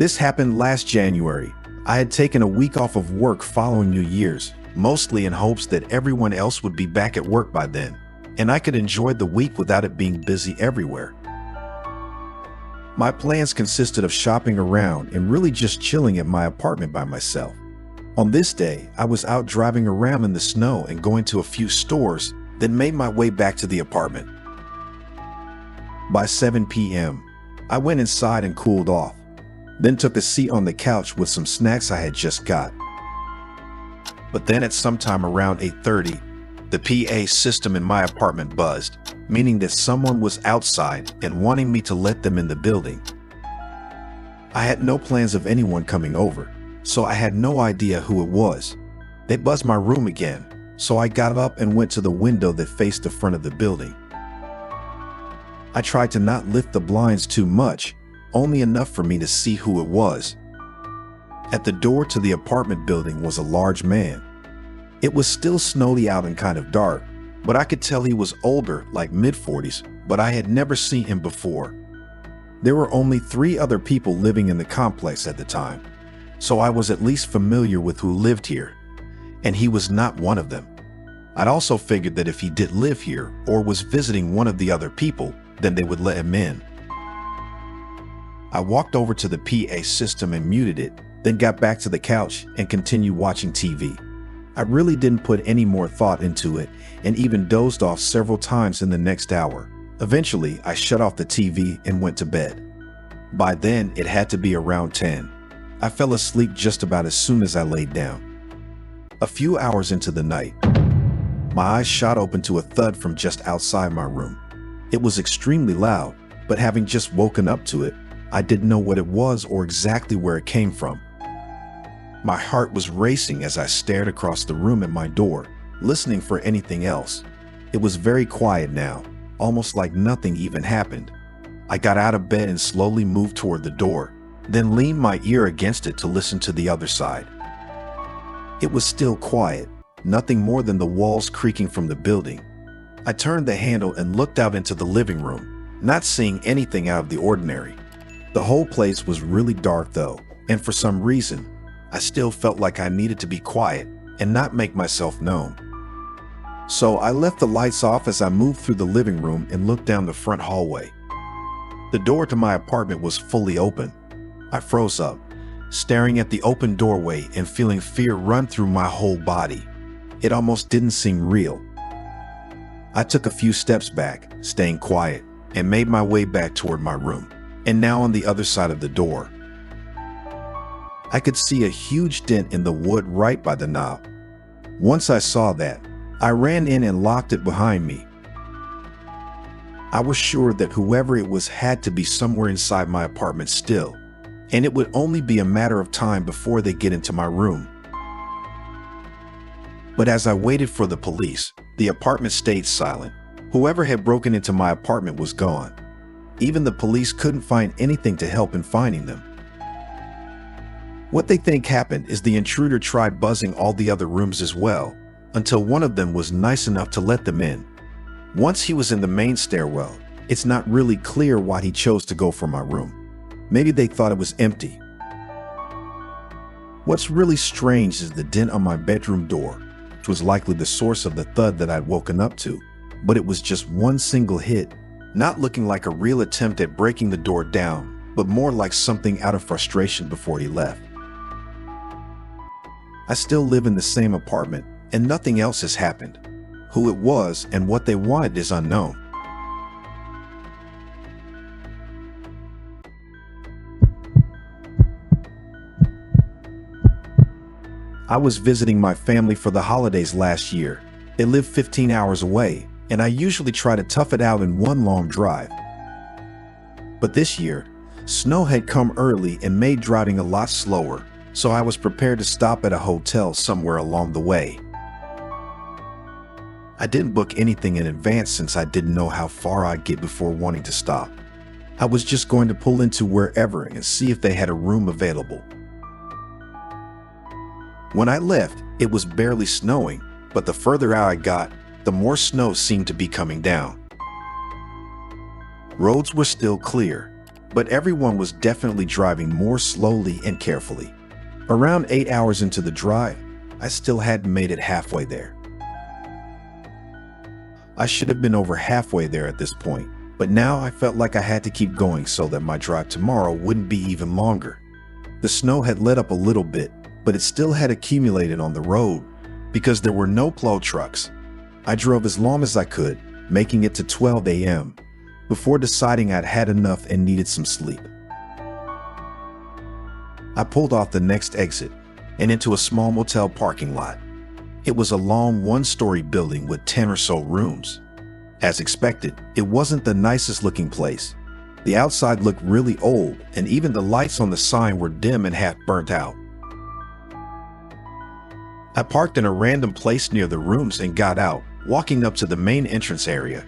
This happened last January. I had taken a week off of work following New Year's, mostly in hopes that everyone else would be back at work by then, and I could enjoy the week without it being busy everywhere. My plans consisted of shopping around and really just chilling at my apartment by myself. On this day, I was out driving around in the snow and going to a few stores, then made my way back to the apartment. By 7 p.m., I went inside and cooled off, then took a seat on the couch with some snacks I had just got. But then at sometime around 8:30, the PA system in my apartment buzzed, meaning that someone was outside and wanting me to let them in the building. I had no plans of anyone coming over, so I had no idea who it was. They buzzed my room again, so I got up and went to the window that faced the front of the building. I tried to not lift the blinds too much, only enough for me to see who it was. At the door to the apartment building was a large man. It was still snowy out and kind of dark, but I could tell he was older, like mid-40s, but I had never seen him before. There were only 3 other people living in the complex at the time, so I was at least familiar with who lived here, and he was not one of them. I'd also figured that if he did live here or was visiting one of the other people, then they would let him in. I walked over to the PA system and muted it, then got back to the couch and continued watching TV. I really didn't put any more thought into it and even dozed off several times in the next hour. Eventually, I shut off the TV and went to bed. By then, it had to be around 10. I fell asleep just about as soon as I laid down. A few hours into the night, my eyes shot open to a thud from just outside my room. It was extremely loud, but having just woken up to it, I didn't know what it was or exactly where it came from. My heart was racing as I stared across the room at my door, listening for anything else. It was very quiet now, almost like nothing even happened. I got out of bed and slowly moved toward the door, then leaned my ear against it to listen to the other side. It was still quiet, nothing more than the walls creaking from the building. I turned the handle and looked out into the living room, not seeing anything out of the ordinary. The whole place was really dark though, and for some reason, I still felt like I needed to be quiet and not make myself known. So I left the lights off as I moved through the living room and looked down the front hallway. The door to my apartment was fully open. I froze up, staring at the open doorway and feeling fear run through my whole body. It almost didn't seem real. I took a few steps back, staying quiet, and made my way back toward my room. And now on the other side of the door, I could see a huge dent in the wood right by the knob. Once I saw that, I ran in and locked it behind me. I was sure that whoever it was had to be somewhere inside my apartment still, and it would only be a matter of time before they get into my room. But as I waited for the police, the apartment stayed silent. Whoever had broken into my apartment was gone. Even the police couldn't find anything to help in finding them. What they think happened is the intruder tried buzzing all the other rooms as well, until one of them was nice enough to let them in. Once he was in the main stairwell, it's not really clear why he chose to go for my room. Maybe they thought it was empty. What's really strange is the dent on my bedroom door, which was likely the source of the thud that I'd woken up to, but it was just one single hit, not looking like a real attempt at breaking the door down, but more like something out of frustration before he left. I still live in the same apartment, and nothing else has happened. Who it was and what they wanted is unknown. I was visiting my family for the holidays last year. They live 15 hours away, and I usually try to tough it out in one long drive. But this year, snow had come early and made driving a lot slower, so I was prepared to stop at a hotel somewhere along the way. I didn't book anything in advance since I didn't know how far I'd get before wanting to stop. I was just going to pull into wherever and see if they had a room available. When I left, it was barely snowing, but the further out I got, the more snow seemed to be coming down. Roads were still clear, but everyone was definitely driving more slowly and carefully. Around 8 hours into the drive, I still hadn't made it halfway there. I should have been over halfway there at this point, but now I felt like I had to keep going so that my drive tomorrow wouldn't be even longer. The snow had let up a little bit, but it still had accumulated on the road because there were no plow trucks. I drove as long as I could, making it to 12 a.m., before deciding I'd had enough and needed some sleep. I pulled off the next exit and into a small motel parking lot. It was a long one-story building with 10 or so rooms. As expected, it wasn't the nicest looking place. The outside looked really old, and even the lights on the sign were dim and half burnt out. I parked in a random place near the rooms and got out, walking up to the main entrance area.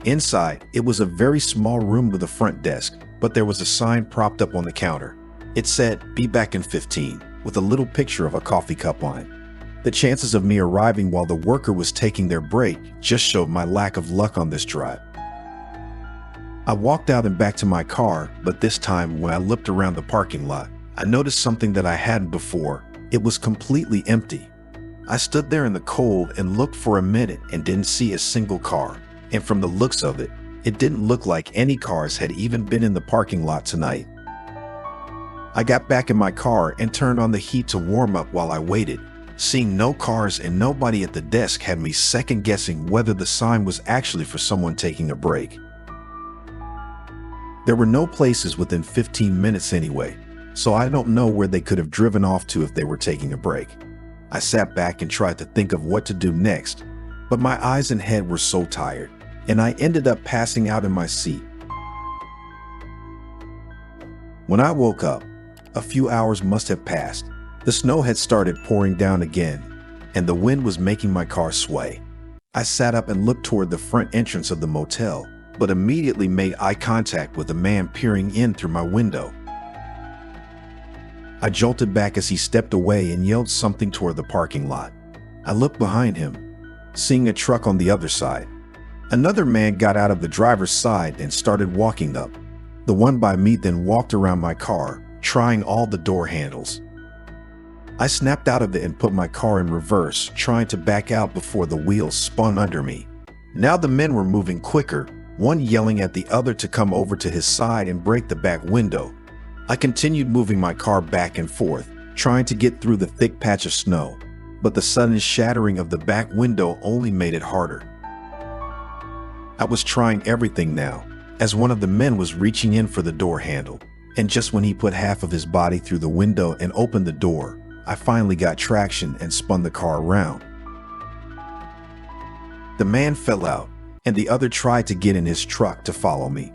Inside, it was a very small room with a front desk, but there was a sign propped up on the counter. It said, "Be back in 15, with a little picture of a coffee cup on it. The chances of me arriving while the worker was taking their break just showed my lack of luck on this drive. I walked out and back to my car, but this time when I looked around the parking lot, I noticed something that I hadn't before. It was completely empty. I stood there in the cold and looked for a minute and didn't see a single car. And from the looks of it, it didn't look like any cars had even been in the parking lot tonight. I got back in my car and turned on the heat to warm up while I waited. Seeing no cars and nobody at the desk had me second guessing whether the sign was actually for someone taking a break. There were no places within 15 minutes anyway, so I don't know where they could have driven off to if they were taking a break. I sat back and tried to think of what to do next, but my eyes and head were so tired, and I ended up passing out in my seat. When I woke up, a few hours must have passed. The snow had started pouring down again, and the wind was making my car sway. I sat up and looked toward the front entrance of the motel, but immediately made eye contact with a man peering in through my window. I jolted back as he stepped away and yelled something toward the parking lot. I looked behind him, seeing a truck on the other side. Another man got out of the driver's side and started walking up. The one by me then walked around my car, trying all the door handles. I snapped out of it and put my car in reverse, trying to back out before the wheels spun under me. Now the men were moving quicker, one yelling at the other to come over to his side and break the back window. I continued moving my car back and forth, trying to get through the thick patch of snow, but the sudden shattering of the back window only made it harder. I was trying everything now, as one of the men was reaching in for the door handle, and just when he put half of his body through the window and opened the door, I finally got traction and spun the car around. The man fell out, and the other tried to get in his truck to follow me.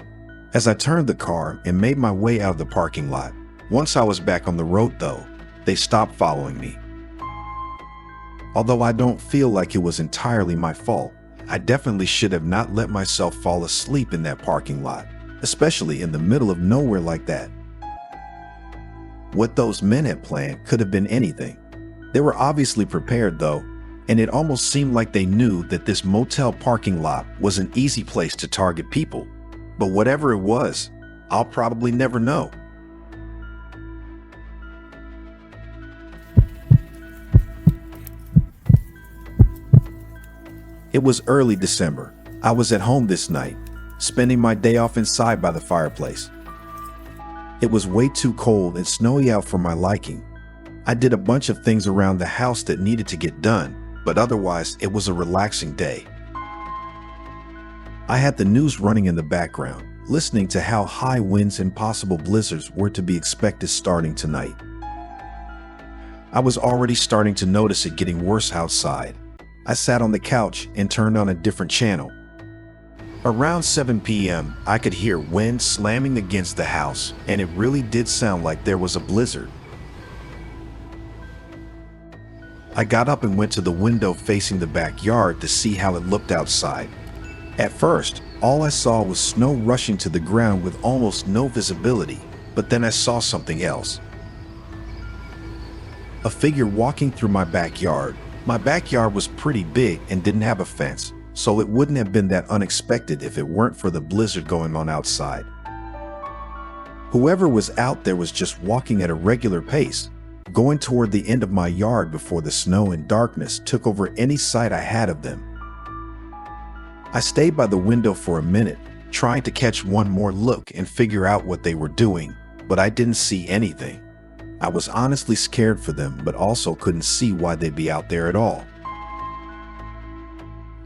As I turned the car and made my way out of the parking lot, once I was back on the road though, they stopped following me. Although I don't feel like it was entirely my fault, I definitely should have not let myself fall asleep in that parking lot, especially in the middle of nowhere like that. What those men had planned could have been anything. They were obviously prepared though, and it almost seemed like they knew that this motel parking lot was an easy place to target people. But whatever it was, I'll probably never know. It was early December. I was at home this night, spending my day off inside by the fireplace. It was way too cold and snowy out for my liking. I did a bunch of things around the house that needed to get done, but otherwise it was a relaxing day. I had the news running in the background, listening to how high winds and possible blizzards were to be expected starting tonight. I was already starting to notice it getting worse outside. I sat on the couch and turned on a different channel. Around 7 p.m., I could hear wind slamming against the house, and it really did sound like there was a blizzard. I got up and went to the window facing the backyard to see how it looked outside. At first, all I saw was snow rushing to the ground with almost no visibility, but then I saw something else. A figure walking through my backyard. My backyard was pretty big and didn't have a fence, so it wouldn't have been that unexpected if it weren't for the blizzard going on outside. Whoever was out there was just walking at a regular pace, going toward the end of my yard before the snow and darkness took over any sight I had of them. I stayed by the window for a minute, trying to catch one more look and figure out what they were doing, but I didn't see anything. I was honestly scared for them, but also couldn't see why they'd be out there at all.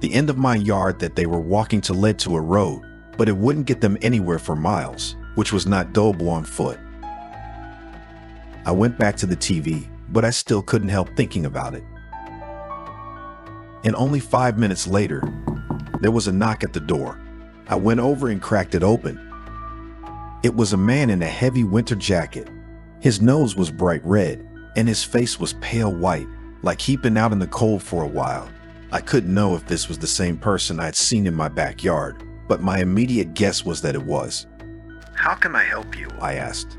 The end of my yard that they were walking to led to a road, but it wouldn't get them anywhere for miles, which was not doable on foot. I went back to the TV, but I still couldn't help thinking about it. And only 5 minutes later, there was a knock at the door. I went over and cracked it open. It was a man in a heavy winter jacket. His nose was bright red, and his face was pale white, like he'd been out in the cold for a while. I couldn't know if this was the same person I'd seen in my backyard, but my immediate guess was that it was. "How can I help you?" I asked.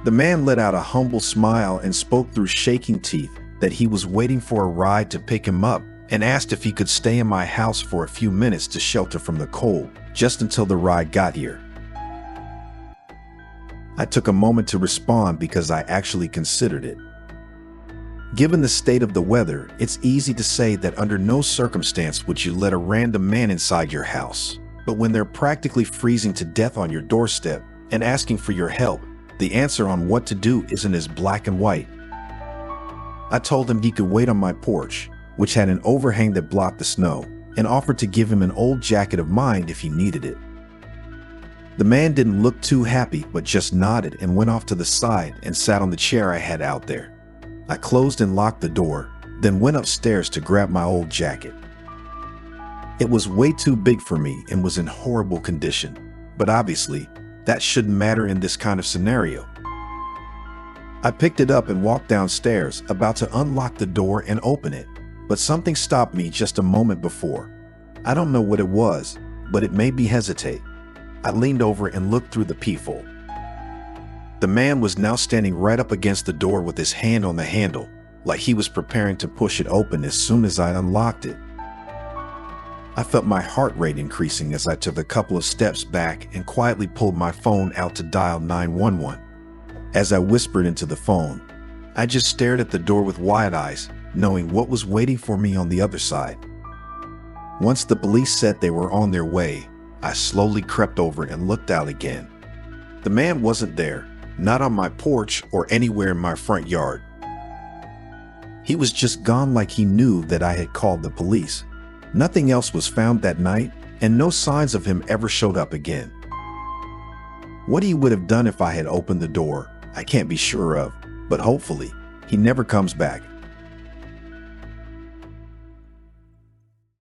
The man let out a humble smile and spoke through shaking teeth that he was waiting for a ride to pick him up, and asked if he could stay in my house for a few minutes to shelter from the cold, just until the ride got here. I took a moment to respond because I actually considered it. Given the state of the weather, it's easy to say that under no circumstance would you let a random man inside your house. But when they're practically freezing to death on your doorstep and asking for your help, the answer on what to do isn't as black and white. I told him he could wait on my porch, which had an overhang that blocked the snow, and offered to give him an old jacket of mine if he needed it. The man didn't look too happy, but just nodded and went off to the side and sat on the chair I had out there. I closed and locked the door, then went upstairs to grab my old jacket. It was way too big for me and was in horrible condition, but obviously, that shouldn't matter in this kind of scenario. I picked it up and walked downstairs, about to unlock the door and open it, but something stopped me just a moment before. I don't know what it was, but it made me hesitate. I leaned over and looked through the peephole. The man was now standing right up against the door with his hand on the handle, like he was preparing to push it open as soon as I unlocked it. I felt my heart rate increasing as I took a couple of steps back and quietly pulled my phone out to dial 911. As I whispered into the phone, I just stared at the door with wide eyes, knowing what was waiting for me on the other side. Once the police said they were on their way, I slowly crept over and looked out again. The man wasn't there, not on my porch or anywhere in my front yard. He was just gone, like he knew that I had called the police. Nothing else was found that night, and no signs of him ever showed up again. What he would have done if I had opened the door, I can't be sure of, but hopefully, he never comes back.